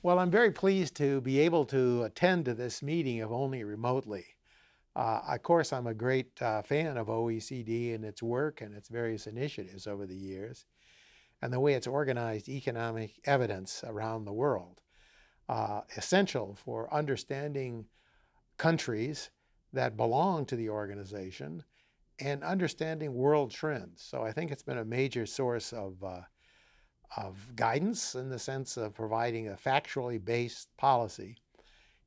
Well, I'm very pleased to be able to attend to this meeting, if only remotely. Of course, I'm a great fan of OECD and its work and its various initiatives over the years, and the way it's organized economic evidence around the world, essential for understanding countries that belong to the organization and understanding world trends. So I think it's been a major source of guidance in the sense of providing a factually based policy.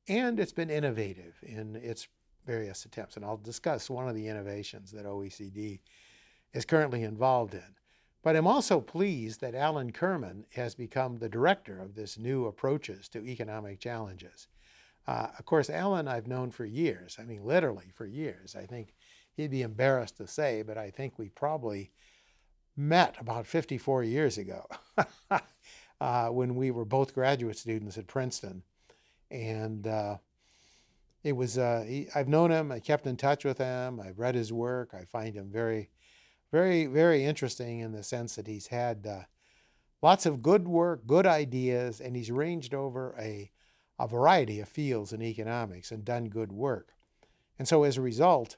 And it's been innovative in its various attempts. And I'll discuss one of the innovations that OECD is currently involved in. But I'm also pleased that Alan Kerman has become the director of this new approaches to economic challenges. Of course, Alan I've known for years. I mean, literally for years. I think he'd be embarrassed to say, but I think we probably met about 54 years ago when we were both graduate students at Princeton. And I've known him, I kept in touch with him, I've read his work. I find him very, very, very interesting in the sense that he's had lots of good work, good ideas, and he's ranged over a variety of fields in economics and done good work. And so as a result,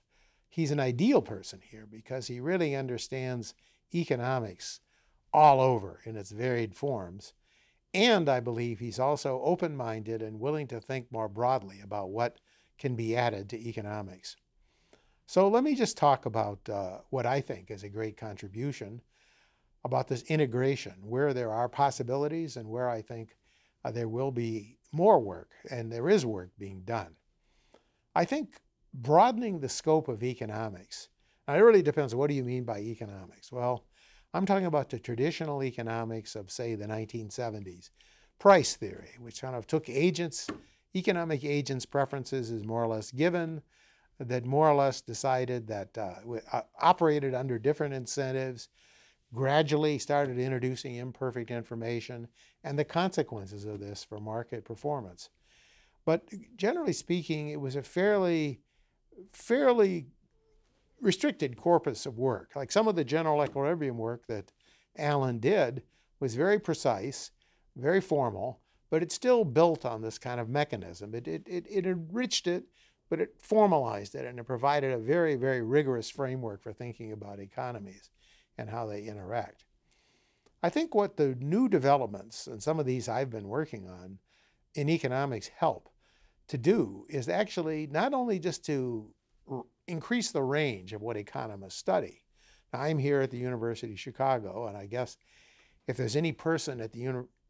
he's an ideal person here because he really understands economics all over in its varied forms. And I believe he's also open-minded and willing to think more broadly about what can be added to economics. So let me just talk about what I think is a great contribution about this integration, where there are possibilities and where I think there will be more work, and there is work being done. I think broadening the scope of economics, now it really depends, what do you mean by economics? Well, I'm talking about the traditional economics of, say, the 1970s. Price theory, which kind of took economic agents' preferences as more or less given, that more or less decided that operated under different incentives, gradually started introducing imperfect information, and the consequences of this for market performance. But generally speaking, it was a fairly restricted corpus of work. Like some of the general equilibrium work that Alan did was very precise, very formal, but it still built on this kind of mechanism. It enriched it, but it formalized it, and it provided a very, very rigorous framework for thinking about economies and how they interact. I think what the new developments, and some of these I've been working on in economics, help to do is actually not only just to increase the range of what economists study. Now, I'm here at the University of Chicago, and I guess if there's any person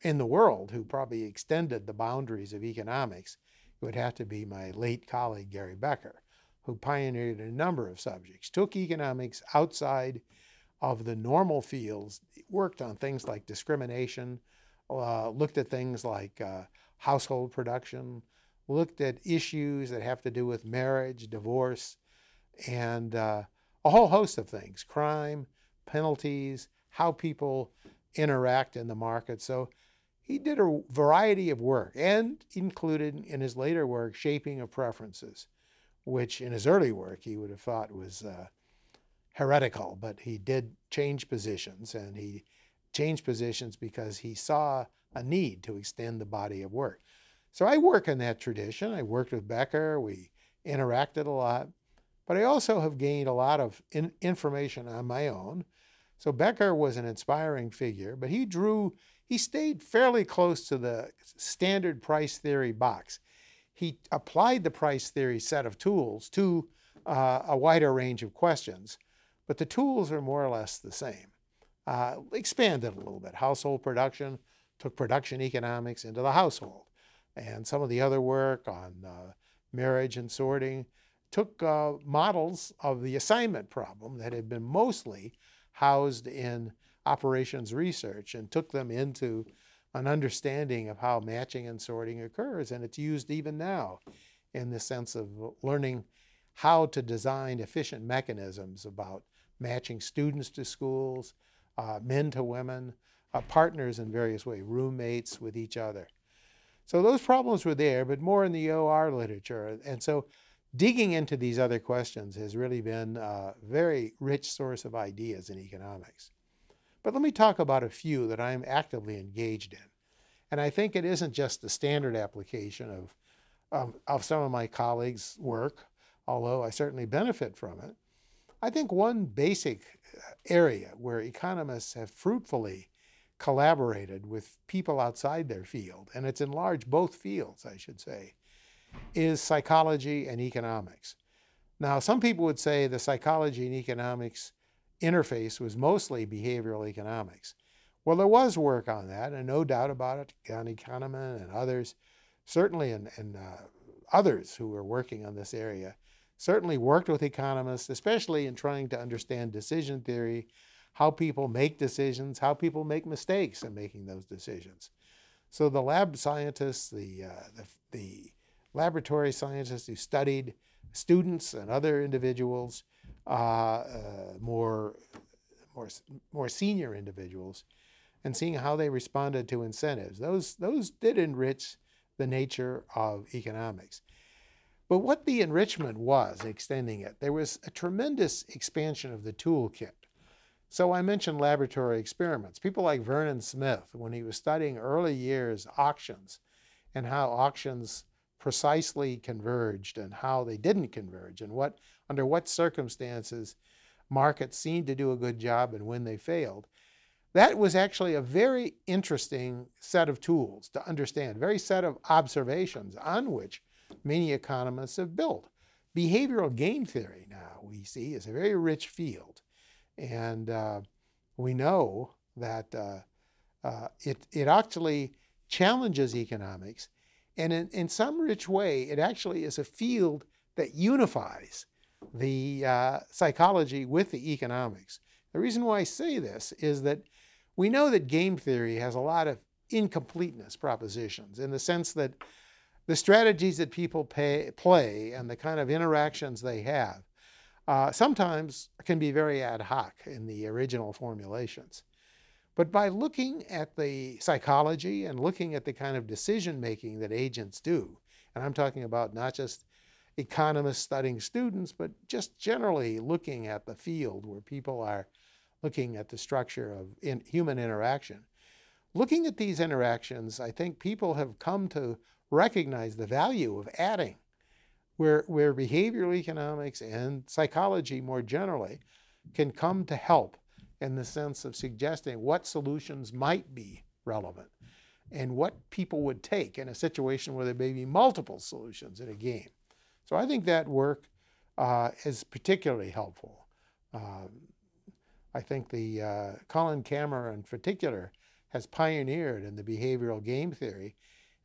in the world who probably extended the boundaries of economics, it would have to be my late colleague, Gary Becker, who pioneered a number of subjects, took economics outside of the normal fields, worked on things like discrimination, looked at things like household production, looked at issues that have to do with marriage, divorce, and a whole host of things, crime, penalties, how people interact in the market. So he did a variety of work and included in his later work shaping of preferences, which in his early work he would have thought was heretical, but he did change positions, and he changed positions because he saw a need to extend the body of work. So I work in that tradition. I worked with Becker. We interacted a lot. But I also have gained a lot of information on my own. So Becker was an inspiring figure, but he stayed fairly close to the standard price theory box. He applied the price theory set of tools to a wider range of questions, but the tools are more or less the same. Expanded a little bit. Household production, took production economics into the household. And some of the other work on marriage and sorting took models of the assignment problem that had been mostly housed in operations research and took them into an understanding of how matching and sorting occurs. And it's used even now in the sense of learning how to design efficient mechanisms about matching students to schools, men to women, partners in various ways, roommates with each other. So those problems were there, but more in the OR literature. And so digging into these other questions has really been a very rich source of ideas in economics. But let me talk about a few that I'm actively engaged in. And I think it isn't just the standard application of some of my colleagues' work, although I certainly benefit from it. I think one basic area where economists have fruitfully collaborated with people outside their field, and it's enlarged both fields, I should say, is psychology and economics. Now, some people would say the psychology and economics interface was mostly behavioral economics. Well, there was work on that, and no doubt about it, John Kahneman and others, certainly, and others who were working on this area, certainly worked with economists, especially in trying to understand decision theory, how people make decisions, how people make mistakes in making those decisions. So the lab scientists, the laboratory scientists who studied students and other individuals, more senior individuals, and seeing how they responded to incentives. Those did enrich the nature of economics. But what the enrichment was, extending it, there was a tremendous expansion of the toolkit. So I mentioned laboratory experiments. People like Vernon Smith, when he was studying early years auctions and how auctions precisely converged and how they didn't converge and under what circumstances markets seemed to do a good job and when they failed. That was actually a very interesting set of tools to understand, very set of observations on which many economists have built. Behavioral game theory now, we see, is a very rich field. And we know that it actually challenges economics. And in some rich way, it actually is a field that unifies the psychology with the economics. The reason why I say this is that we know that game theory has a lot of incompleteness propositions in the sense that the strategies that people play and the kind of interactions they have sometimes can be very ad hoc in the original formulations. But by looking at the psychology and looking at the kind of decision-making that agents do, and I'm talking about not just economists studying students, but just generally looking at the field where people are looking at the structure of human interaction. Looking at these interactions, I think people have come to recognize the value of adding, where behavioral economics and psychology more generally can come to help in the sense of suggesting what solutions might be relevant and what people would take in a situation where there may be multiple solutions in a game. So I think that work is particularly helpful. I think the Colin Cameron in particular has pioneered in the behavioral game theory,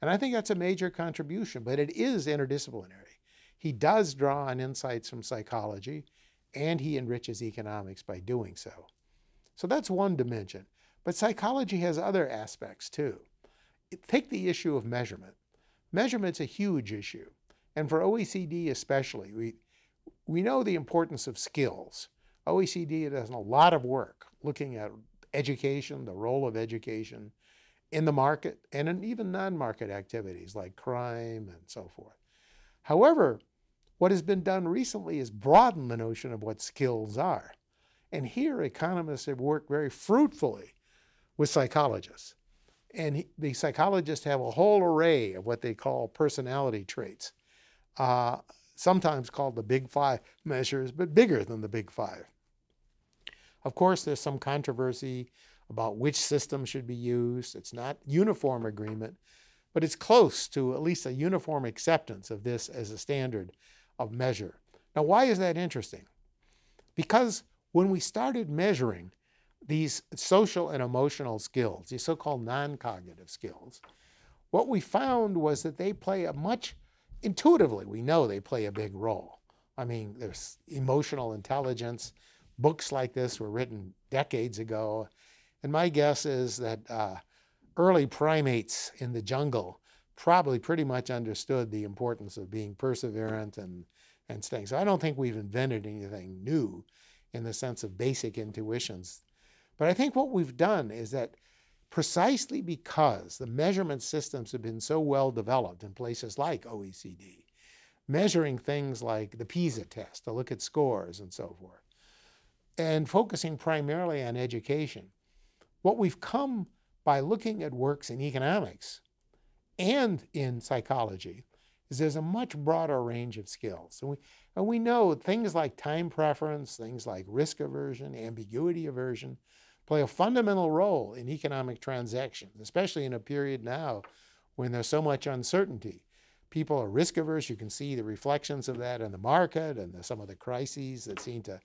and I think that's a major contribution, but it is interdisciplinary. He does draw on insights from psychology, and he enriches economics by doing so. So that's one dimension. But psychology has other aspects too. Take the issue of measurement. Measurement's a huge issue. And for OECD especially, we know the importance of skills. OECD does a lot of work looking at education, the role of education in the market, and in even non-market activities like crime and so forth. However, what has been done recently is broaden the notion of what skills are. And here economists have worked very fruitfully with psychologists. And the psychologists have a whole array of what they call personality traits, sometimes called the Big Five measures, but bigger than the Big Five. Of course, there's some controversy about which system should be used. It's not uniform agreement, but it's close to at least a uniform acceptance of this as a standard of measure. Now, why is that interesting? Because when we started measuring these social and emotional skills, these so-called non-cognitive skills, what we found was that they play intuitively, we know they play a big role. I mean, there's emotional intelligence. Books like this were written decades ago. And my guess is that early primates in the jungle probably pretty much understood the importance of being perseverant and staying. So I don't think we've invented anything new in the sense of basic intuitions. But I think what we've done is that precisely because the measurement systems have been so well developed in places like OECD, measuring things like the PISA test to look at scores and so forth, and focusing primarily on education, what we've come by looking at works in economics and in psychology is there's a much broader range of skills. And we know things like time preference, things like risk aversion, ambiguity aversion, play a fundamental role in economic transactions, especially in a period now when there's so much uncertainty. People are risk averse. You can see the reflections of that in the market and some of the crises that seem to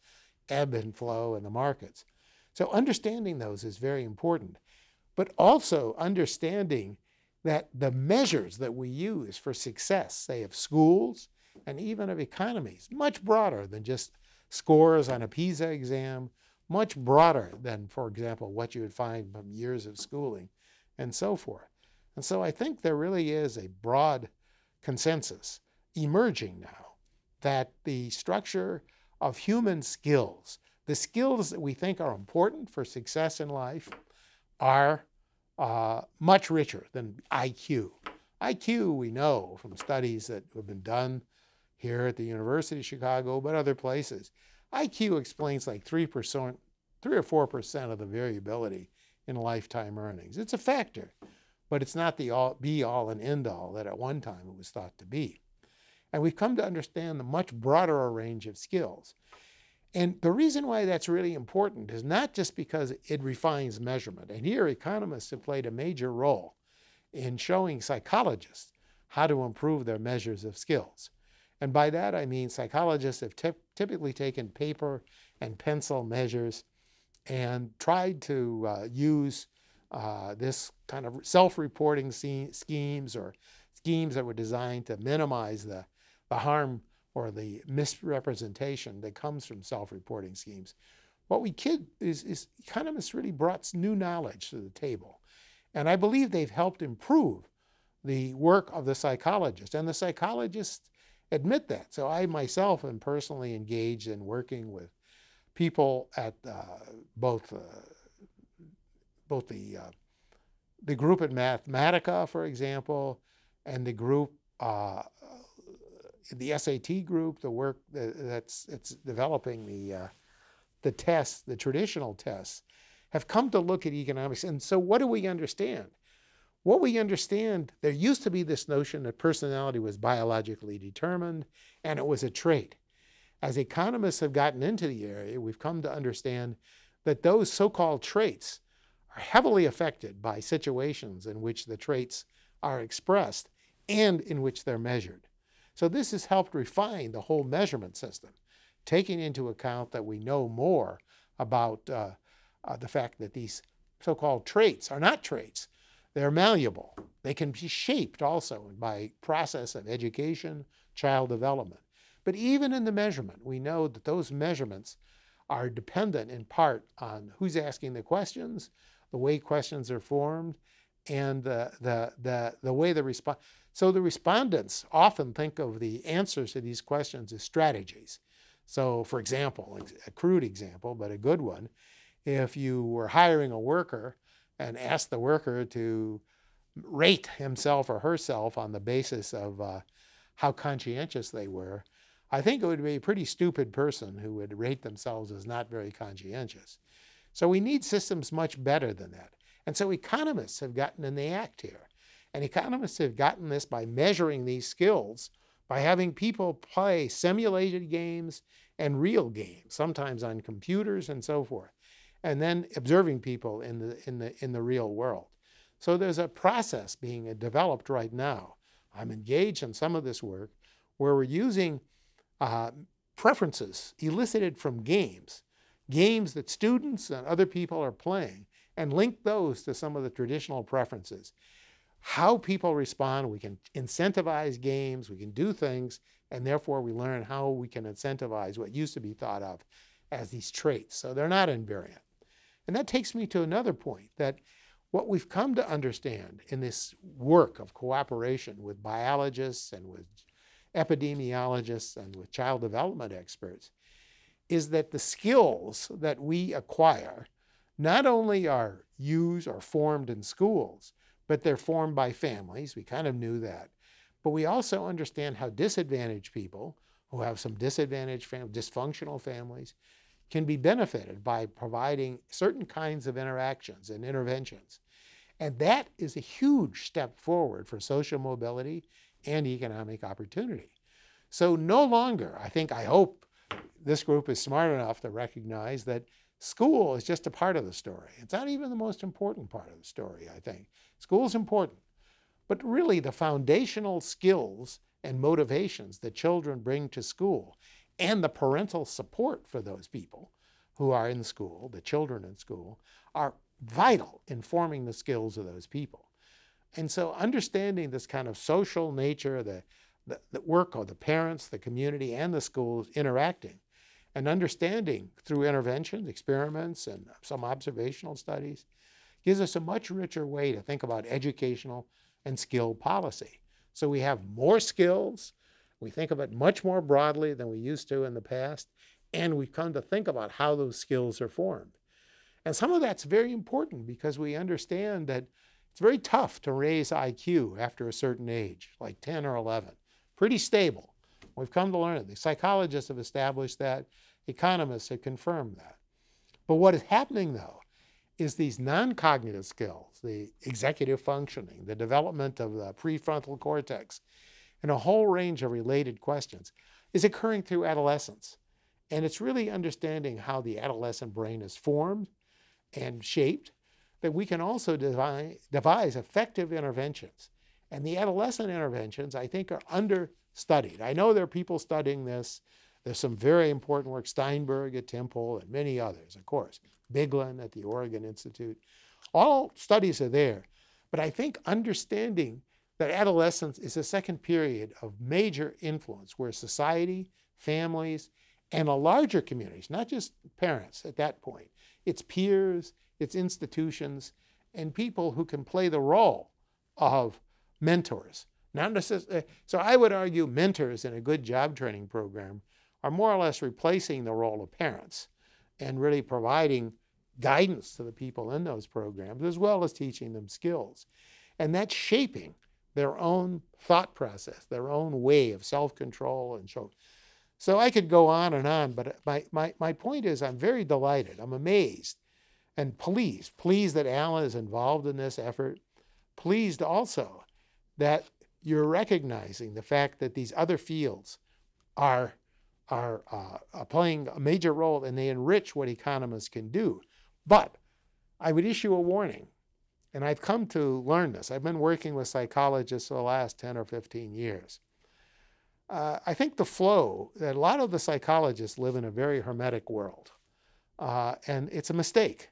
ebb and flow in the markets. So understanding those is very important, but also understanding that the measures that we use for success, say of schools and even of economies, much broader than just scores on a PISA exam, much broader than, for example, what you would find from years of schooling and so forth. And so I think there really is a broad consensus emerging now that the structure of human skills, the skills that we think are important for success in life, are much richer than IQ. IQ, we know from studies that have been done here at the University of Chicago, but other places, IQ explains like 3 or 4% of the variability in lifetime earnings. It's a factor, but it's not the be-all and end-all that at one time it was thought to be. And we've come to understand the much broader range of skills. And the reason why that's really important is not just because it refines measurement. And here economists have played a major role in showing psychologists how to improve their measures of skills. And by that I mean psychologists have typically taken paper and pencil measures and tried to use this kind of self-reporting schemes or schemes that were designed to minimize the harm or the misrepresentation that comes from self-reporting schemes. What we did is economists really brought new knowledge to the table. And I believe they've helped improve the work of the psychologists. And the psychologists admit that. So I myself am personally engaged in working with people at both the group at Mathematica, for example, and the group, the SAT group, the work that's developing the tests, the traditional tests, have come to look at economics. And so what do we understand? What we understand, there used to be this notion that personality was biologically determined and it was a trait. As economists have gotten into the area, we've come to understand that those so-called traits are heavily affected by situations in which the traits are expressed and in which they're measured. So this has helped refine the whole measurement system, taking into account that we know more about the fact that these so-called traits are not traits. They're malleable. They can be shaped also by process of education, child development. But even in the measurement, we know that those measurements are dependent in part on who's asking the questions, the way questions are formed, and the way the response. So the respondents often think of the answers to these questions as strategies. So for example, a crude example, but a good one, if you were hiring a worker and asked the worker to rate himself or herself on the basis of how conscientious they were, I think it would be a pretty stupid person who would rate themselves as not very conscientious. So we need systems much better than that. And so economists have gotten in the act here. And economists have gotten this by measuring these skills, by having people play simulated games and real games, sometimes on computers and so forth, and then observing people in the real world. So there's a process being developed right now. I'm engaged in some of this work where we're using preferences elicited from games that students and other people are playing, and link those to some of the traditional preferences. How people respond, we can incentivize games, we can do things, and therefore we learn how we can incentivize what used to be thought of as these traits. So they're not invariant. And that takes me to another point, that what we've come to understand in this work of cooperation with biologists and with epidemiologists and with child development experts is that the skills that we acquire not only are used or formed in schools, but they're formed by families. We kind of knew that. But we also understand how disadvantaged people who have some disadvantaged dysfunctional families can be benefited by providing certain kinds of interactions and interventions. And that is a huge step forward for social mobility and economic opportunity. So no longer, I hope this group is smart enough to recognize that school is just a part of the story. It's not even the most important part of the story, I think. School is important, but really the foundational skills and motivations that children bring to school and the parental support for those people who are in school, the children in school, are vital in forming the skills of those people. And so understanding this kind of social nature, the work of the parents, the community, and the schools interacting, and understanding through interventions, experiments, and some observational studies, gives us a much richer way to think about educational and skill policy. So we have more skills, we think of it much more broadly than we used to in the past, and we come to think about how those skills are formed. And some of that's very important because we understand that it's very tough to raise IQ after a certain age, like 10 or 11. Pretty stable. We've come to learn it. The psychologists have established that. Economists have confirmed that. But what is happening, though, is these non-cognitive skills, the executive functioning, the development of the prefrontal cortex, and a whole range of related questions, is occurring through adolescence. And it's really understanding how the adolescent brain is formed and shaped that we can also devise effective interventions. And the adolescent interventions, I think, are understudied. I know there are people studying this. There's some very important work, Steinberg at Temple and many others, of course, Biglin at the Oregon Institute. All studies are there. But I think understanding that adolescence is a second period of major influence where society, families, and a larger communities, not just parents at that point, its peers, its institutions, and people who can play the role of mentors. Not necessarily, so I would argue mentors in a good job training program are more or less replacing the role of parents and really providing guidance to the people in those programs as well as teaching them skills. And that's shaping their own thought process, their own way of self-control and so I could go on, but my point is I'm very delighted. I'm amazed and pleased that Alan is involved in this effort. Pleased also that you're recognizing the fact that these other fields are playing a major role and they enrich what economists can do. But I would issue a warning, and I've come to learn this. I've been working with psychologists for the last 10 or 15 years. I think the flow, that a lot of the psychologists live in a very hermetic world. And it's a mistake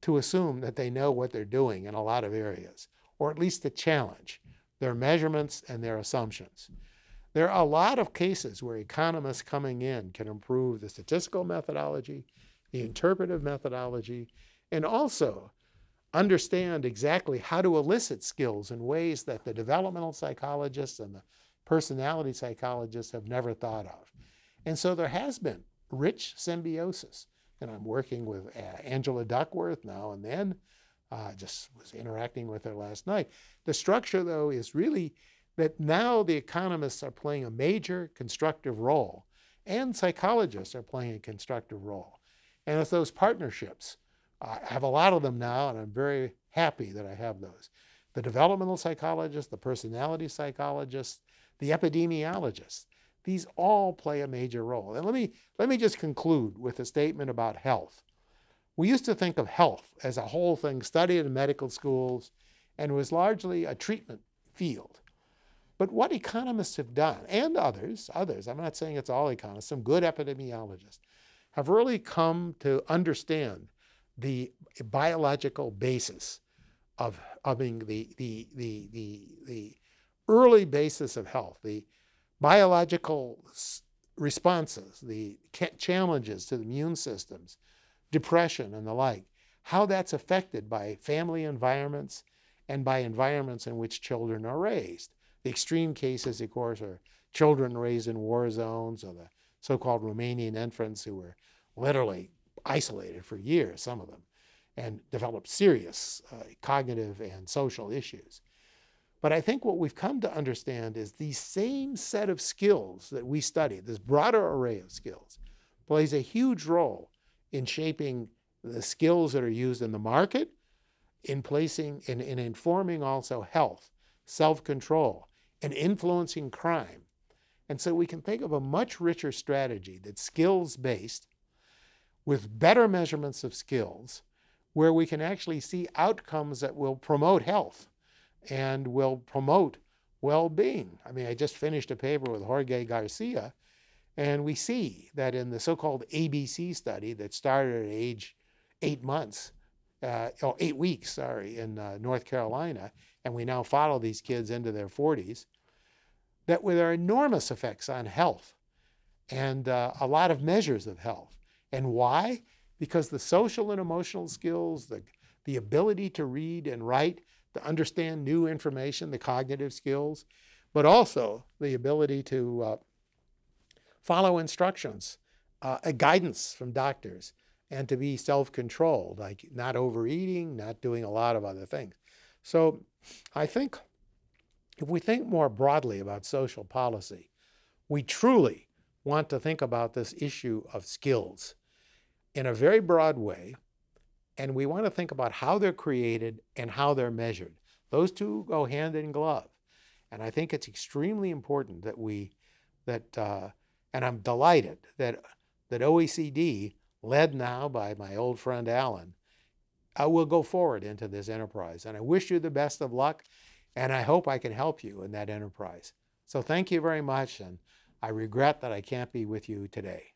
to assume that they know what they're doing in a lot of areas, or at least to challenge their measurements and their assumptions. There are a lot of cases where economists coming in can improve the statistical methodology, the interpretive methodology, and also understand exactly how to elicit skills in ways that the developmental psychologists and the personality psychologists have never thought of. And so there has been rich symbiosis. And I'm working with Angela Duckworth now and then. Just was interacting with her last night. The structure, though, is really that now the economists are playing a major constructive role, and psychologists are playing a constructive role. And it's those partnerships. I have a lot of them now, and I'm very happy that I have those. The developmental psychologists, the personality psychologists, the epidemiologists. These all play a major role. And let me just conclude with a statement about health. We used to think of health as a whole thing studied in medical schools and was largely a treatment field. But what economists have done, and others, I'm not saying it's all economists, some good epidemiologists, have really come to understand the biological basis of the early basis of health, the biological responses, the challenges to the immune systems, depression and the like, how that's affected by family environments and by environments in which children are raised. The extreme cases, of course, are children raised in war zones, or the so-called Romanian infants who were literally isolated for years, some of them, and developed serious cognitive and social issues. But I think what we've come to understand is the same set of skills that we study, this broader array of skills, plays a huge role in shaping the skills that are used in the market in informing also health, self-control, and influencing crime. And so we can think of a much richer strategy that's skills-based, with better measurements of skills, where we can actually see outcomes that will promote health and will promote well-being. I mean, I just finished a paper with Jorge Garcia, and we see that in the so-called ABC study that started at age 8 months, 8 weeks, sorry, in North Carolina, and we now follow these kids into their 40s, that there are enormous effects on health and a lot of measures of health. And why? Because the social and emotional skills, the ability to read and write, to understand new information, the cognitive skills, but also the ability to follow instructions, a guidance from doctors, and to be self-controlled, like not overeating, not doing a lot of other things. So I think if we think more broadly about social policy, we truly want to think about this issue of skills in a very broad way, and we want to think about how they're created and how they're measured. Those two go hand in glove. And I think it's extremely important that and I'm delighted that OECD, led now by my old friend Alan, will go forward into this enterprise. And I wish you the best of luck, and I hope I can help you in that enterprise. So thank you very much, and I regret that I can't be with you today.